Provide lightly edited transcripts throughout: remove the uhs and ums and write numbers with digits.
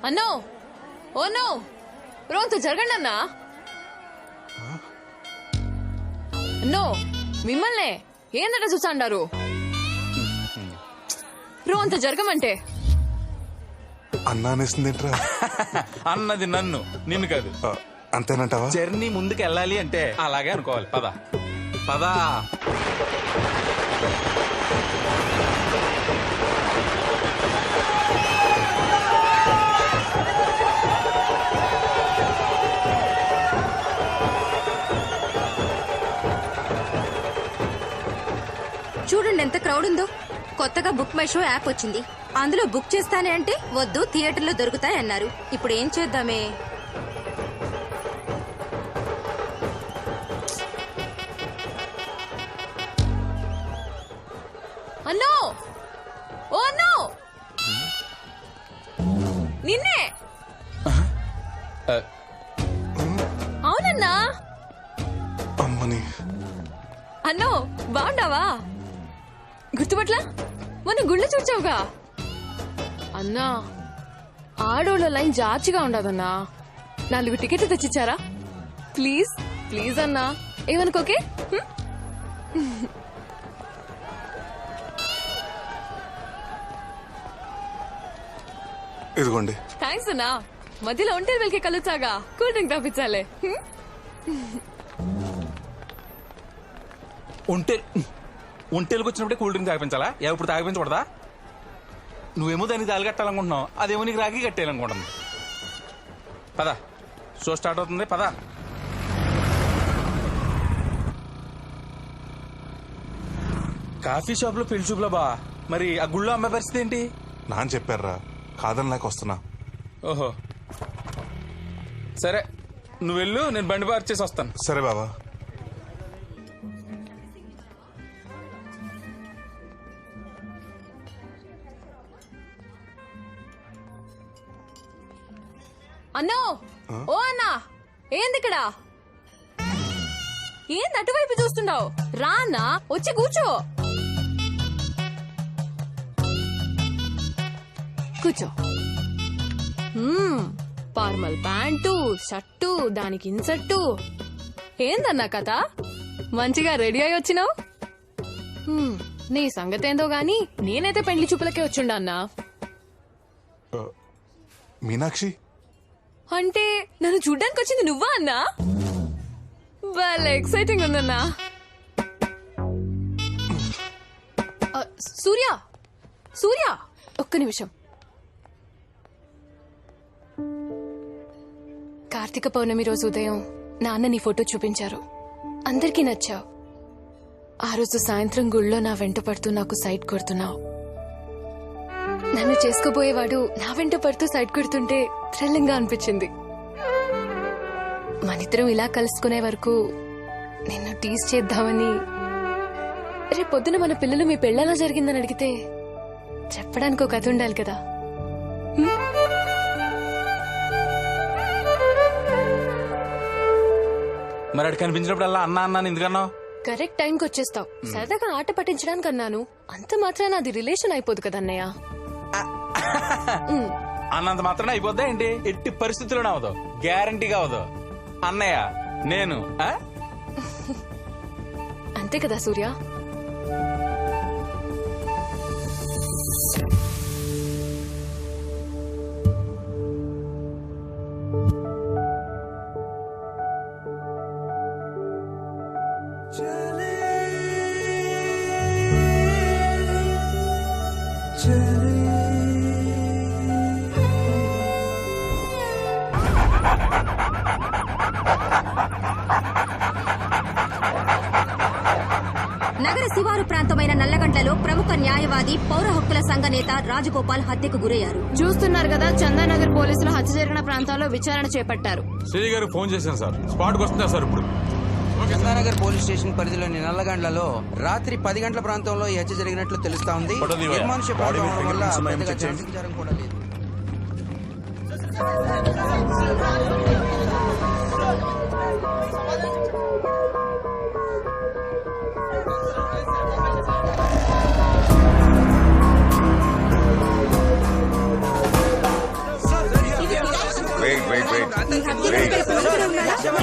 అన్నో oh no రోంత జరగండి అన్నా. అన్నో మిమ్మల్నే ఏందట చూసాండారు. రోంత జరగమంటే అన్నా అనేసిందేంట్రా? అన్నది నన్ను, నిన్ను కాదు. అంతేనంటావా? జర్నీ ముందుకు వెళ్ళాలి అంటే అలాగే అనుకోవాలి. పద పదా. చూడండి ఎంత క్రౌడ్ ఉందో. కొత్తగా బుక్ మై షో యాప్ వచ్చింది. అందులో బుక్ చేస్తానే అంటే వద్దు, థియేటర్లో దొరుకుతాయి అన్నారు. ఇప్పుడు ఏం చేద్దామే? అన్నో ఓ అన్నో నిన్నే. అవునన్నా. అమ్మని అన్నో బాగుండావా? గుర్తుపట్లా? మొన్న గుళ్ళు చూచావుగా. అన్నా ఆడోళ్ళ లైన్ జాచిగా ఉండదన్నా. 4 టికెట్లు తెచ్చిచ్చారా? ప్లీజ్ ప్లీజ్ అన్నా, ఏమనుకోకే. ఇదిగోండి. థ్యాంక్స్ అన్నా. మధ్యలో ఒంటరి వెళ్కి కలుచాగా కూల్ డ్రింక్ తాపించాలే. ఒంటేలకు వచ్చినప్పుడే కూల్ డ్రింక్ తాగిపించాలా? ఎప్పుడు తాగిపించకూడదా? నువ్వేమో దానికి తాళి కట్టాలనుకుంటున్నావు, అదేమో నీకు రాగి కట్టేయాలనుకుంటుంది. పద, షో స్టార్ట్ అవుతుంది. పద. కాఫీ షాప్ లో పెళ్లి చూపులో బా, మరి ఆ గుళ్ళో అమ్మాయి పరిస్థితి ఏంటి? నాన్న చెప్పారా, కాదని లేక వస్తున్నా. ఓహో సరే, నువ్వు వెళ్ళు, నేను బండి పార్క్ చేసి వస్తాను. సరే బాబా. అన్నో ఓ అన్నా, ఏంది ఇక్కడ? ఏంది అటువైపు చూస్తున్నావు? రా అన్నా, వచ్చి కూర్చో. కూర్చో. ఫార్మల్ ప్యాంటు, షర్టు, దానికి ఇన్సర్టు. ఏందన్నా కథ? మంచిగా రెడీ అయి వచ్చినావు. నీ సంగతి ఏందో గాని నేనైతే పెళ్లి చూపులకే వచ్చిండా అన్నా. మీనాక్షి అంటే నన్ను చూడ్డానికి వచ్చింది నువ్వా అన్నా? భలే ఎక్సైటింగ్ ఉందన్నా. సూర్య సూర్య ఒక్క నిమిషం. కార్తీక పౌర్ణమి రోజు ఉదయం నాన్న నీ ఫోటో చూపించారు. అందరికీ నచ్చావు. ఆ రోజు సాయంత్రం గుళ్ళో నా వెంట పడుతూ నాకు సైట్ కొడుతున్నావు. నన్ను చేసుకోబోయేవాడు నా వెంట పడుతూ సైట్ కొడుతుంటే థ్రిల్లింగ్ గా అనిపించింది. మనిద్దరం ఇలా కలుసుకునే వరకు నిన్ను టీజ్ చేద్దామని. రేపొద్దున మన పిల్లలు మీ పెళ్ళలా జరిగిందని అడిగితే చెప్పడానికి ఒక కథ ఉండాలి కదా. మరి అటు కనిపించినప్పుడల్లా అన్నా అన్నాను ఎందుకన్నావు? కరెక్ట్ టైంకి వచ్చేస్తావు. సరదాగా ఆట పట్టించడానికి అన్నాను. అంత మాత్రాన అది రిలేషన్ అయిపోదు కదా అన్నయ్య. అన్నంత మాత్రమే అయిపోద్దా ఏంటి? ఎట్టి పరిస్థితుల్లోనే అవదు, గ్యారంటీగా అవదు. అన్నయ్య నేను అంతే కదా సూర్య. నగర శివారు ప్రాంతమైన నల్లగండ్లలో ప్రముఖ న్యాయవాది, పౌర హక్కుల సంఘ నేత రాజగోపాల్ హత్యకు గురయ్యారు. చూస్తున్నారు కదా, చందానగర్ పోలీసులు హత్య జరిగిన ప్రాంతాల్లో విచారణ చేపట్టారు. శ్రీ గారికి ఫోన్ చేశాను సార్, స్పాట్కి వస్తున్నా సార్. ఇప్పుడు చందానగర్ పోలీస్ స్టేషన్ పరిధిలోని నల్లగండ్లలో రాత్రి 10 గంటల ప్రాంతంలో ఈ హత్య జరిగినట్లు తెలుస్తా ఉంది. నిర్మానుష్య ప్రాంతం అవడం వల్ల పెద్దగా సంచారం కూడా లేదు.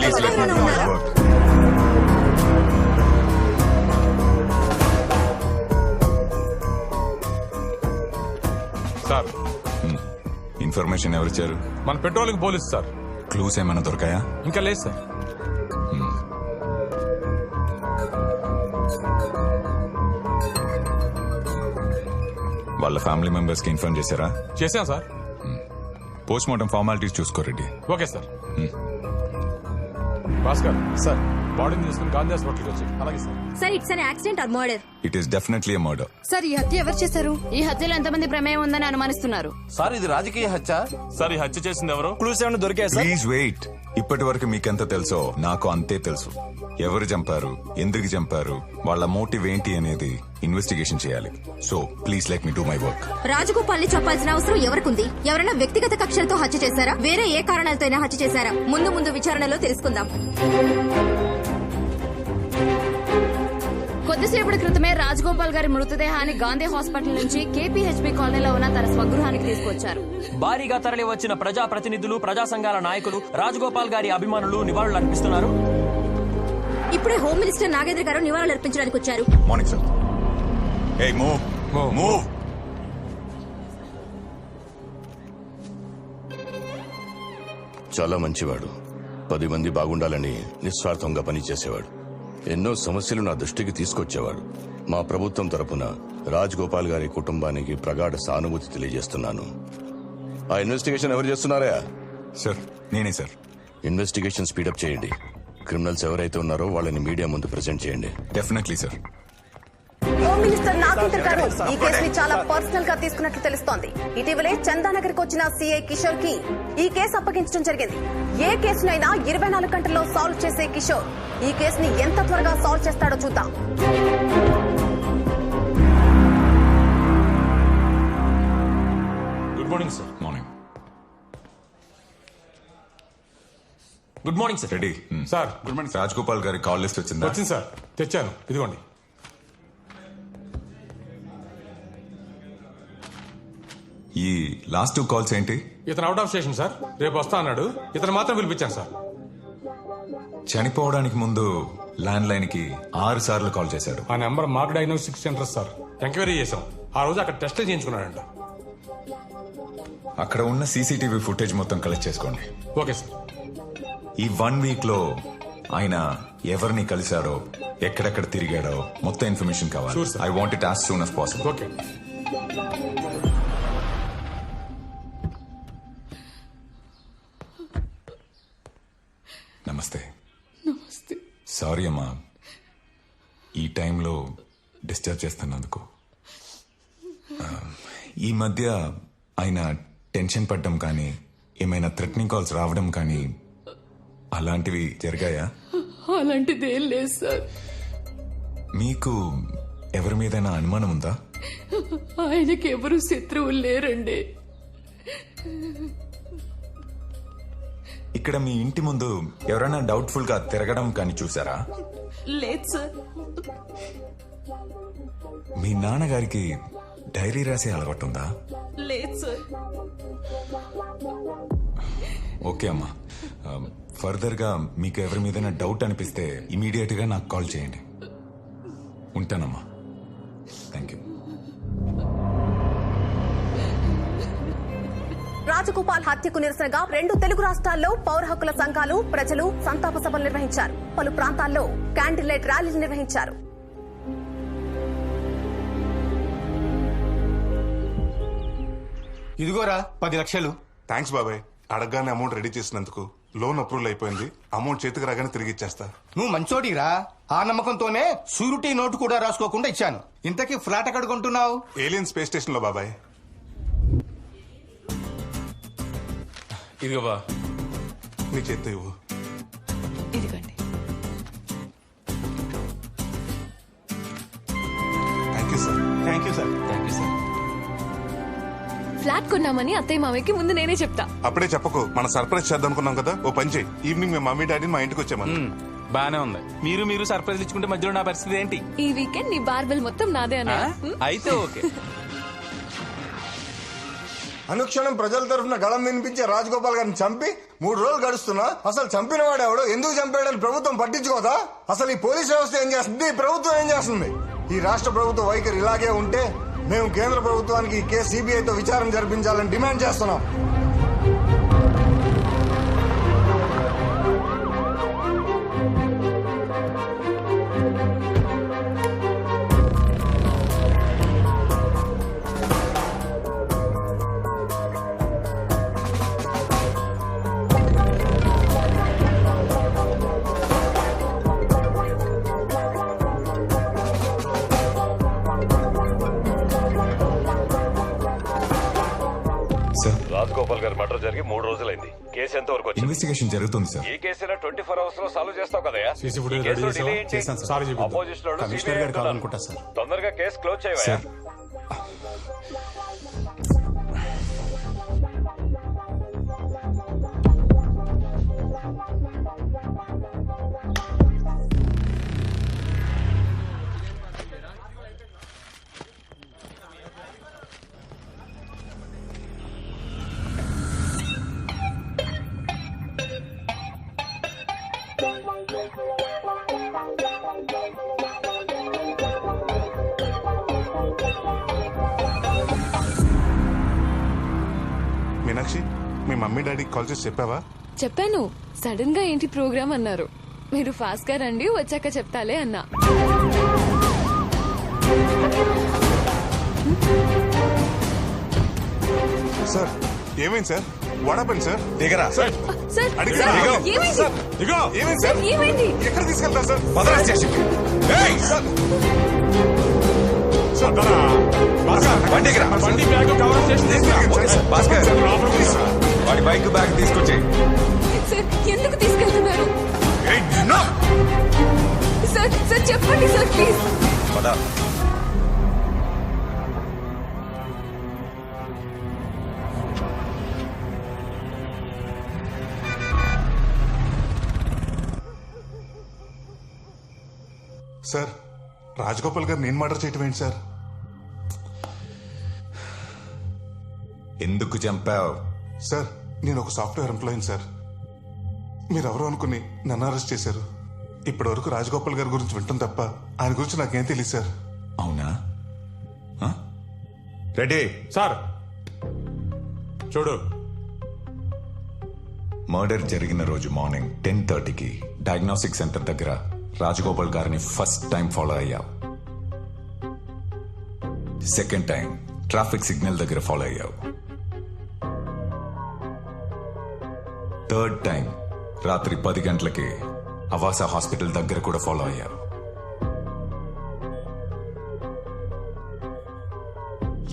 Please let me do my work. Sir information ఎవరిచ్చారు? మన పెట్రోలింగ్ పోలీసు సార్. క్లూస్ ఏమైనా దొరకాయా? ఇంకా లేదు సార్. వాళ్ళ ఫ్యామిలీ మెంబర్స్ కి ఇన్ఫార్మ్ చేశారా? చేశాం సార్. పోస్ట్ మార్టం ఫార్మాలిటీస్ చూసుకో Reddy. Okay sir. Bhaskar sir, బాడీని తీసుకుని గాంధీ హాస్పిటల్కి వచ్చి. అలాగే sir. Sir it's an accident or murder? It is definitely a murder. Sir ఈ హత్య ఎవరు చేశారు? ఈ హత్యలో ఎంతమంది ప్రమేయం ఉందని అనుమానిస్తున్నారు? సార్ ఇది రాజకీయ హత్య. సార్ ఈ హత్య చేసింది ఎవరు? క్లూస్ ఏమైనా దొరికాయి సార్? Please wait. ఇప్పటి వరకు మీకెంత తెలుసో నాకు అంతే తెలుసు. ఎవరు చంపారు, ఎందుకు చంపారు, వాళ్ళ మోటివ్ ఏంటి అనేది ఇన్వెస్టిగేషన్ చేయాలి. So please let me do my work. Rajagopal ని చెప్పాల్సిన అవసరం ఎవరికుంది? ఎవరైనా వ్యక్తిగత కక్షలతో హత్య చేశారా? వేరే ఏ కారణాలతో హత్య చేశారా? ముందు విచారణలో తెలుసుకుందాం. కొద్దిసేపటి క్రితమే రాజగోపాల్ గారి మృతదేహాన్ని గాంధీ హాస్పిటల్ నుంచి కేపీహెచ్బీ కాలనీలో ఉన్న తన స్వగృహానికి తీసుకొచ్చారు. భారీగా తరలి వచ్చిన ప్రజా ప్రతినిధులు, ప్రజా సంఘాల నాయకులు, రాజగోపాల్ గారి అభిమానులు నివాళులు అర్పిస్తున్నారు. ఇప్పుడే హోమ్ మినిస్టర్ నాగేంద్ర గారు నివాళులు అర్పించడానికి వచ్చారు. Morning sir. Hey move move. చాలా మంచివాడు. 10 మంది బాగుండాలని నిస్వార్థంగా పనిచేసేవాడు. ఎన్నో సమస్యలు నా దృష్టికి తీసుకొచ్చేవాడు. మా ప్రభుత్వం తరపున రాజ్ గోపాల్ గారి కుటుంబానికి ప్రగాఢ సానుభూతి తెలియజేస్తున్నాను. ఆ ఇన్వెస్టిగేషన్ ఎవరు చేస్తున్నారా? సార్ నేనే సార్. ఇన్వెస్టిగేషన్ స్పీడప్ చేయండి. క్రిమినల్స్ ఎవరైతే ఉన్నారో వాళ్ళని మీడియా ముందు ప్రెజెంట్ చేయండి. Definitely sir. Home minister Nagendra గారు ఈ కేసుని చాలా పర్సనల్ గా తీసుకున్నట్లు తెలుస్తోంది. ఇటీవలే చందానగర్ కు వచ్చిన సిఐ కిషోర్ కి ఈ కేసు అప్పగించడం జరిగింది. ఏ కేసునైనా 24 గంటల్లో సాల్వ్ చేసే కిషోర్ ఈ కేసుని ఎంత త్వరగా సాల్వ్ చేస్తాడో చూద్దాం. Good morning sir. Morning. Good morning sir. Ready sir. Good morning. Rajagopal గారి కాల్ లిస్ట్ వచ్చిందా? వచ్చింది సార్, తెచ్చాను. ఇదిగోండి. ఈ లాస్ట్ 2 కాల్స్ ఏంటి? ఇతను అవుట్ ఆఫ్ స్టేషన్ సార్, రేపు వస్తా అన్నాడు. ఇతను మాత్రం పిలిపించాను సార్. చనిపోవడానికి ముందు ల్యాండ్ లైన్ కి 6 సార్లు కాల్ చేశాడు. ఆ number mark diagnostic centre sir. Enquiry చేశాం. ఆ రోజు అక్కడ టెస్ట్ చేయించుకున్నాడంట. అక్కడ ఉన్న సీసీటీవీ ఫుటేజ్ మొత్తం కలెక్ట్ చేసుకోండి. Okay sir. ఈ 1 వీక్ లో ఆయన ఎవరిని కలిశారో, ఎక్కడెక్కడ తిరిగాడో మొత్తం ఇన్ఫర్మేషన్ కావాలి. Sure, sir. I want it as soon as possible. Okay. నమస్తే. సారీ అమ్మా, ఈ టైంలో డిస్టర్బ్ చేస్తున్నందుకు. ఈ మధ్య ఆయన టెన్షన్ పడ్డం కానీ, ఏమైనా థ్రెటనింగ్ కాల్స్ రావడం కానీ అలాంటివి జరిగాయా? అలాంటిది ఏం లేదు సార్. మీకు ఎవరి మీదైనా అనుమానం ఉందా? ఆయనకి ఎవరు శత్రువులు లేరండి. ఇక్కడ మీ ఇంటి ముందు ఎవరైనా డౌట్ఫుల్ గా తిరగడం కానీ చూసారా? లేదు సార్. మీ నాన్నగారికి డైరీ రాసే అలవాటు ఉందా? లేదు సార్. ఓకే అమ్మా, ఫర్దర్ గా మీకు ఎవరి మీదైనా డౌట్ అనిపిస్తే ఇమీడియట్ గా నాకు కాల్ చేయండి. ఉంటానమ్మా. Thank you. రాజగోపాల్ హత్యకు నిరసనగా 2 తెలుగు రాష్ట్రాల్లో పౌర హక్కుల సంఘాలు, ప్రజలు సంతాప సభలు నిర్వహించారు. పలు ప్రాంతాల్లో క్యాండిల్ లైట్ ర్యాలీలు నిర్వహించారు. ఇదిగోరా 10 లక్షలు. థ్యాంక్స్ బాబాయ్. అడగగానే అమౌంట్ రెడీ చేసినందుకు. లోన్ అప్రూవల్ అయిపోయింది. అమౌంట్ చేతికి రాగానే తిరిగి ఇచ్చేస్తా. నువ్వు మంచోడిరా. ఆ నమ్మకంతోనే షూరిటీ నోటు కూడా రాసుకోకుండా ఇచ్చాను. ఇంతకీ ఫ్లాట్ ఎక్కడ కొంటున్నావు? ఏలియన్ స్పేస్ స్టేషన్ లో బాబాయ్. ఇదిగో బా, నీ చేత్తో ఇవ్వు. ఇదిగోండి. Thank you sir. Thank you sir. Thank you sir. Flat కొన్నామని అత్తయ్య మామయ్యకి ముందు నేనే చెప్తా. అప్పుడే చెప్పకు. మనం సర్ప్రైజ్ చేద్దాం అనుకున్నాం కదా. ఓ పని చేయి, ఈవినింగ్ మేము మమ్మీ డాడీని మా ఇంటికి వచ్చామని. బానే ఉంది. మీరు సర్ప్రైజ్ ఇచ్చుకుంటే మధ్యలో నా పరిస్థితి ఏంటి? ఈ వీకెండ్ నీ బార్బెల్ మొత్తం నాదే అన్న. అయితే ఓకే. అనుక్షణం ప్రజల తరఫున గళం వినిపించే రాజగోపాల్ గారిని చంపి 3 రోజులు గడుస్తున్నా అసలు చంపిన వాడెవడో ఎందుకు చంపాడని ప్రభుత్వం పట్టించుకోదా? అసలు ఈ పోలీస్ వ్యవస్థ ఏం చేస్తుంది, ఈ ప్రభుత్వం ఏం చేస్తుంది? ఈ రాష్ట్ర ప్రభుత్వ వైఖరి ఇలాగే ఉంటే మేము కేంద్ర ప్రభుత్వానికి ఈ కేసు సిబిఐతో విచారణ జరిపించాలని డిమాండ్ చేస్తున్నాం. రాజగోపాల్ గారి మర్డర్ జరిగి 3 రోజులైంది. కేసు ఎంత వరకు వచ్చింది? ఇన్వెస్టిగేషన్ జరుగుతుంది సార్. ఈ కేసులో 24 అవర్స్ లో సాల్వ్ చేస్తావు కదా? సీసీ ఫుటేజ్ రెడీ చేసాం సార్. అపోజిషన్ కమిషనర్ గారు కావాలనుకుంటా సార్. తొందరగా కేసు క్లోజ్ చేయవా? సార్ మీనాక్షి, మీ మమ్మీ డాడీకి కాల్ చేసి చెప్పావా? చెప్పాను. సడన్ గా ఏంటి ప్రోగ్రామ్ అన్నారు. మీరు ఫాస్ట్ గా రండి, వచ్చాక చెప్తాలే అన్నా. సార్ ఏమైంది సార్? వాడపండి సార్. దిగరా సార్ అడిగి సార్, దిగో. ఏమైంది? సార్, దిగో. ఏమైంది సార్? ఏమైంది? ఎక్కడ తీసుకెళ్తారు సార్? పదరా స్టేషన్. ఏయ్! సార్ బండి ఎక్కరా? బండి బ్యాగ్ కవర్ చేసి భాస్కర్, వాడి బైక్ బ్యాగ్ తీసుకొచ్చి. సార్ ఎందుకు తీసుకెళ్తున్నారు? సార్ సార్ చెప్పండి సార్ ప్లీజ్. పదా. సార్, రాజగోపాల్ గారు నేను మర్డర్ చేయటం ఏంటి సార్? ఎందుకు చంపావు? సార్, నేను ఒక సాఫ్ట్వేర్ ఎంప్లాయీని సార్. మీరెవరో అనుకుని నన్ను అరెస్ట్ చేశారు. ఇప్పటి వరకు రాజగోపాల్ గారి గురించి వింటాం తప్ప ఆయన గురించి నాకేం తెలియదు సార్. అవునా? Ready sir. చూడు, మర్డర్ జరిగిన రోజు మార్నింగ్ 10:30కి డయాగ్నోస్టిక్ సెంటర్ దగ్గర రాజగోపాల్ గారిని ఫస్ట్ టైం ఫాలో అయ్యావు. సెకండ్ టైం ట్రాఫిక్ సిగ్నల్ దగ్గర ఫాలో అయ్యావు. థర్డ్ టైం రాత్రి 10 గంటలకి అవాస హాస్పిటల్ దగ్గర కూడా ఫాలో అయ్యావు.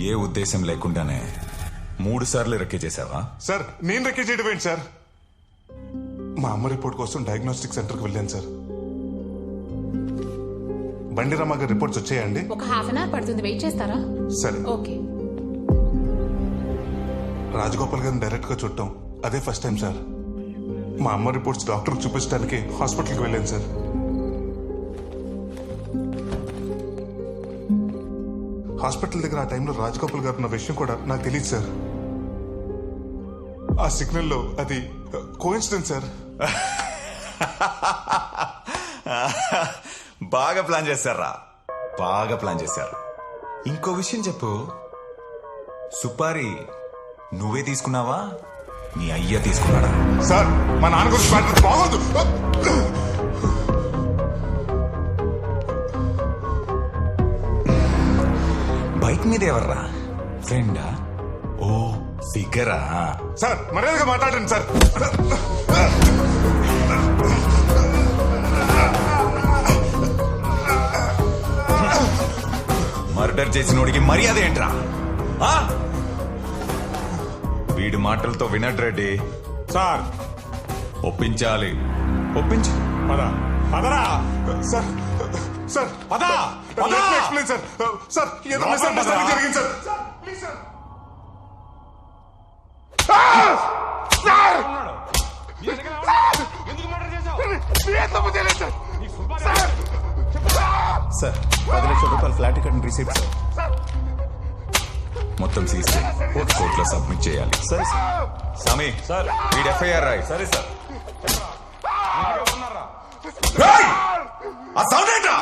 ఏ ఉద్దేశం లేకుండానే 3 సార్లు రెక్కే చేశావా? సార్, నేను రెక్కే చేయడం ఏంటి సార్? మా అమ్మ రిపోర్ట్ కోసం డయాగ్నోస్టిక్ సెంటర్కి వెళ్ళాను సార్. బండిరామ గారి రిపోర్ట్స్ వచ్చాయండి? ఒక హాఫ్ అన్ అవర్ పడుతుంది, వెయిట్ చేస్తారా? సరే. ఓకే. రాజగోపాల్ గారిని డైరెక్ట్ గా చూడటం అదే ఫస్ట్ టైం సార్. మా అమ్మ రిపోర్ట్స్ డాక్టర్ చూపించడానికి హాస్పిటల్కి వెళ్ళాను సార్. హాస్పిటల్ దగ్గర ఆ టైంలో రాజగోపాల్ గారు ఉన్న విషయం కూడా నాకు తెలియదు సార్. ఆ సిగ్నల్లో అది కోఇన్సిడెన్స్ సార్. బాగా ప్లాన్ చేశారా? బాగా ప్లాన్ చేశారు. ఇంకో విషయం చెప్పు, సుపారి నువ్వే తీసుకున్నావా, నీ అయ్య తీసుకున్నాడా? సార్, మా నాన్న గురించి మాట్లాడితే బాగోదు. బైక్ మీద ఎవర్రా? ఫ్రెండా? ఓ ఫిగరా? సార్, మర్యాదగా మాట్లాడండి సార్. మర్డర్ చేసినోడికి మర్యాద ఏంట్రా? వీడి మాటలతో వినడ్ రెడ్డి. సార్, ఒప్పించాలి. ఒప్పించి పదరా. సార్ సార్ పదా. Explain sir. సార్, ఏదో మిస్అండర్స్టాండింగ్ జరిగింది సార్. Please sir. సార్, 10 లక్షల రూపాయలు ఫ్లాట్ టికెట్ రిసీప్ట్ సార్. మొత్తం సీజ్ కోర్టులో సబ్మిట్ చేయాలి. సరే సామి సార్. వీడి ఎఫ్ఐఆర్ రాయ్. సరే సార్. ఆ సౌండ్ ఏంట్రా?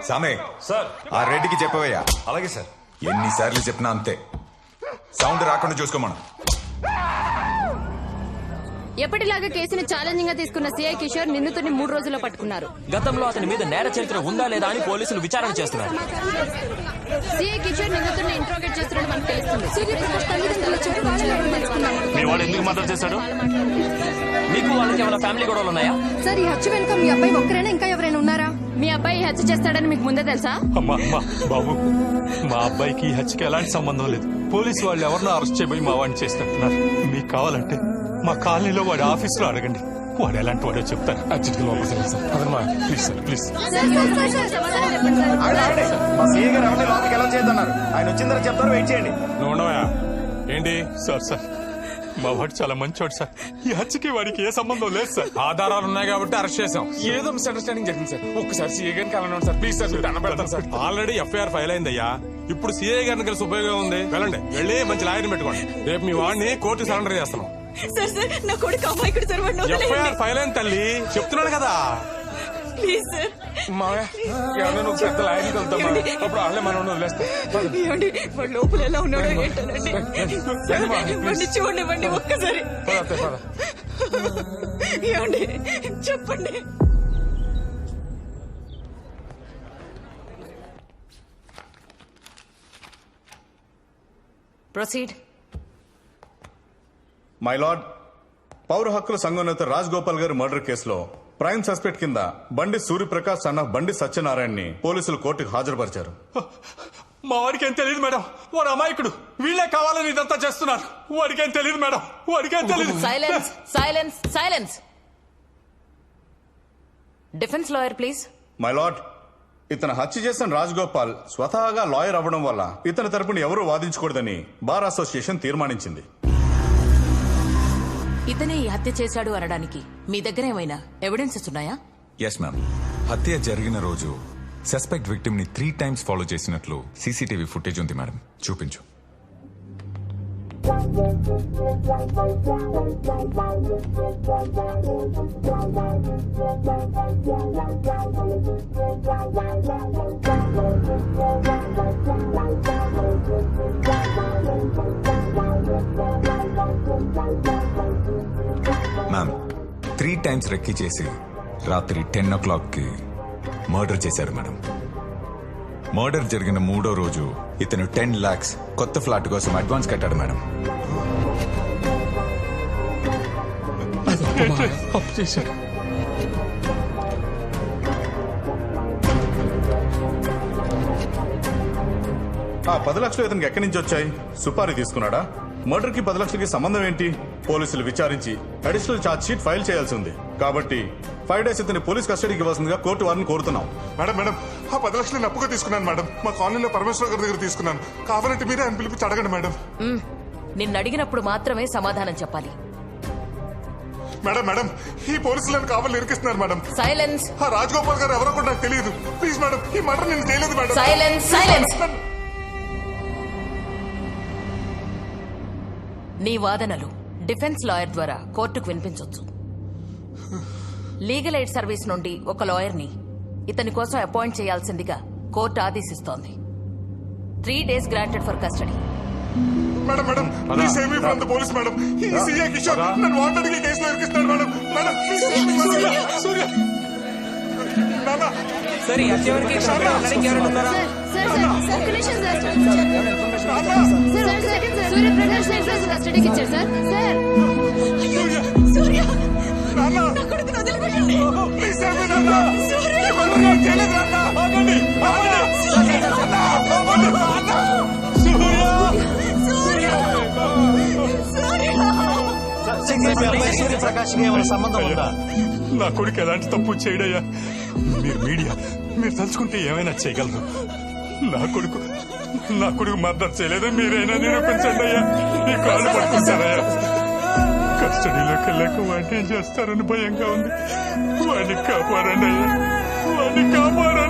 సామే సార్. ఆ రెడ్డికి చెప్పవయ్యా. అలాగే సార్. ఎన్నిసార్లు చెప్పినా అంతే, సౌండ్ రాకుండా చూసుకోమను. ఎప్పటిలాగా కేసుని ఛాలెంజింగ్ గా తీసుకున్న సిఐ కిషోర్ నిందితుడిని 3 రోజుల్లో పట్టుకున్నారు. గతంలో అతని మీద నేర చరిత్ర ఉందా లేదా అని పోలీసులు విచారణ చేస్తున్నారు. సిఐ కిషోర్ నిందితుడిని ఇంట్రోగేట్ చేస్తున్నట్టు మనకు తెలుస్తుంది. మీ వాడు ఎందుకు మర్డర్ చేశాడు? మీకు వాళ్ళకి ఏమైనా ఫ్యామిలీ గొడవలు ఉన్నాయా? సార్ ఈ హత్య వెనుక మీ అబ్బాయి ఒక్కరైనా ఇంకా ఎవరైనా ఉన్నారా? మీ అబ్బాయి హత్య చేస్తాడని మీకు ముందే తెలుసా? అమ్మా బాబు, మా అబ్బాయికి ఈ హత్యకి ఎలాంటి సంబంధం లేదు. పోలీసు వాళ్ళు ఎవరినో అరెస్ట్ చేయబోయి మా వాడిని చేసినట్టున్నారు. మీకు కావాలంటే మా కాలనీలో వాడి ఆఫీసులో అడగండి, వాడు ఎలాంటి వాడో చెప్తారు. అర్జెంట్గా లోపలికి వెళ్ళండి సార్. అదమ్మా ప్లీజ్ సార్, ప్లీజ్. మా సీఏ గారు ఎవరిని లోపలికి ఎలా చేద్దన్నారు. ఆయన వచ్చిన తర్వాత చెప్తారు, వెయిట్ చేయండి. నువ్వు ఉండవా? ఏంటి సార్? సార్ మా వాడు చాలా మంచివాడు సార్. ఈ హత్యకి వాడికి ఏ సంబంధం లేదు సార్. ఆధారాలు ఉన్నాయి కాబట్టి అరెస్ట్ చేశాం. ఏదో మిస్అండర్స్టాండింగ్ జరిగింది సార్. ఒక్కసారి సీఏ గారిని కలవండి సార్, ప్లీజ్ సార్. దండం పెడతాను సార్. ఆల్రెడీ ఎఫ్ఐఆర్ ఫైల్ అయిందయ్యా. ఇప్పుడు సీఏ గారిని కలిసి ఉపయోగం ఉంది. వెళ్ళండి, వెళ్ళి మంచి లాయర్ని పెట్టుకోండి. రేపు మీ వాడిని కోర్టు సరెండర్ చేస్తాను. సార్ సార్ నా కొడుకు అమ్మాయికుడు సార్. ఎఫ్ఐఆర్ ఫైల్ అయింది తల్లి, చెప్తున్నాడు కదా. Please sir. మావయ్య ఎవరైనా ఒక పెద్ద లాయర్ని కలుద్దాం, అప్పుడు వాళ్ళే మనం వదిలేస్తాం. ఏమండి వాడు లోపల ఎలా ఉన్నాడో ఏంటోనండి. వాడిని చూడండి ఒక్కసారి. ఏమండి చెప్పండి. ప్రొసీడ్. మై లార్డ్, పౌర హక్కుల సంఘం నేత రాజ్ గోపాల్ గారి మర్డర్ కేసులో ప్రైమ్ సస్పెక్ట్ కింద బండి సూర్యప్రకాష్ అన్న బండి సత్యనారాయణని పోలీసులు కోర్టుకు హాజరుపరిచారు. మా వాడికి ఏం తెలియదు మేడం, వాడు అమాయకుడు. వీళ్ళే కావాలని ఇదంతా చేస్తున్నారు. వాడికి ఏం తెలియదు మేడం, వాడికి ఏం తెలియదు. Silence silence silence. Defence lawyer please. My lord, ఇతను హత్య చేసిన రాజ్ గోపాల్ స్వతహాగా లాయర్ అవ్వడం వల్ల ఇతని తరపున ఎవరూ వాదించకూడదని బార్ అసోసియేషన్ తీర్మానించింది. ఇతనే ఈ హత్య చేశాడు అనడానికి మీ దగ్గర ఏమైనా ఎవిడెన్సెస్ ఉన్నాయా? Yes ma'am. హత్య జరిగిన రోజు సస్పెక్ట్ విక్టిమ్ ని 3 times ఫాలో చేసినట్లు సీసీటీవీ ఫుటేజ్ ఉంది మేడం. చూపించు. మ్యామ్, 3 times రెక్కి చేసి రాత్రి 10 o'clock మర్డర్ చేశారు మేడం. మర్డర్ జరిగిన 3వ రోజు ఇతను 10 lakhs కొత్త ఫ్లాట్ కోసం అడ్వాన్స్ కట్టాడు మేడం. ఆ 10 లక్షలు ఇతనికి ఎక్కడి నుంచి వచ్చాయి? సుపారీ తీసుకున్నాడా? మర్డర్ కి 10 లక్షలకి సంబంధం ఏంటి? పోలీసులు విచారించి అడిషనల్ ఛార్జ్ షీట్ ఫైల్ చేయాల్సి ఉంది. కాబట్టి 5 days ఇతని పోలీస్ కస్టడీకి ఇవ్వాల్సిందిగా కోర్టు వారిని కోరుతున్నాం. మేడం ఆ 10 లక్షలు నేను అప్పుగా తీసుకున్నాను మేడం. మా కాలనీలో పరమేశ్వర గారి దగ్గర తీసుకున్నాను. కావాలంటే మీరే ఆయన పిలిపించి అడగండి మేడం. నిన్ను అడిగినప్పుడు మాత్రమే సమాధానం చెప్పాలి. మేడం ఈ పోలీసులను కావాలని ఇరికిస్తున్నారు మేడం. సైలెన్స్. ఆ రాజగోపాల్ గారు ఎవరో కూడా నాకు తెలియదు. ప్లీజ్ మేడం, ఈ మర్డర్ నేను చేయలేదు మేడం. Silence silence. నీ వాదనలు డిఫెన్స్ లాయర్ ద్వారా కోర్టుకు వినిపించొచ్చు. లీగల్ ఎయిడ్ సర్వీస్ నుండి ఒక లాయర్ని ఇతని కోసం అపాయింట్ చేయాల్సిందిగా కోర్టు ఆదేశిస్తోంది. 3 days granted for custody. Madam please save me from the police madam. ఈ సీఏ కిషోర్ నన్ను వాంటెడ్ గా కేసులో ఇరికిస్తాడు madam. Please save me. Surya నాన్న సరే అత్యవరికి కస్టడీకి ఇచ్చారు సార్. సూర్య నాన్న నా కొడుకుని వదిలిపెట్టండి. ప్లీజ్ సేవ్ మీ నాన్న. సూర్య నేను చేయలేదు నాన్న. ఆగండి సూర్యప్రకాష్ కి ఏమైనా సంబంధం ఉందా? నా కొడుకు ఎలాంటి తప్పు చేయడయ్యా. మీరు మీడియా, మీరు తలుచుకుంటే ఏమైనా చేయగలరు. నా కొడుకు మర్డర్ చేయలేదు. మీరైనా నిరూపించండి అయ్యా. ఈ కాళ్ళు పట్టుకుంటారయ్యా. కస్టడీలోకి వెళ్ళాక వాడిని ఏం చేస్తారని భయంగా ఉంది. వాడిని కాపాడండి అయ్యా, వాడిని కాపాడండి.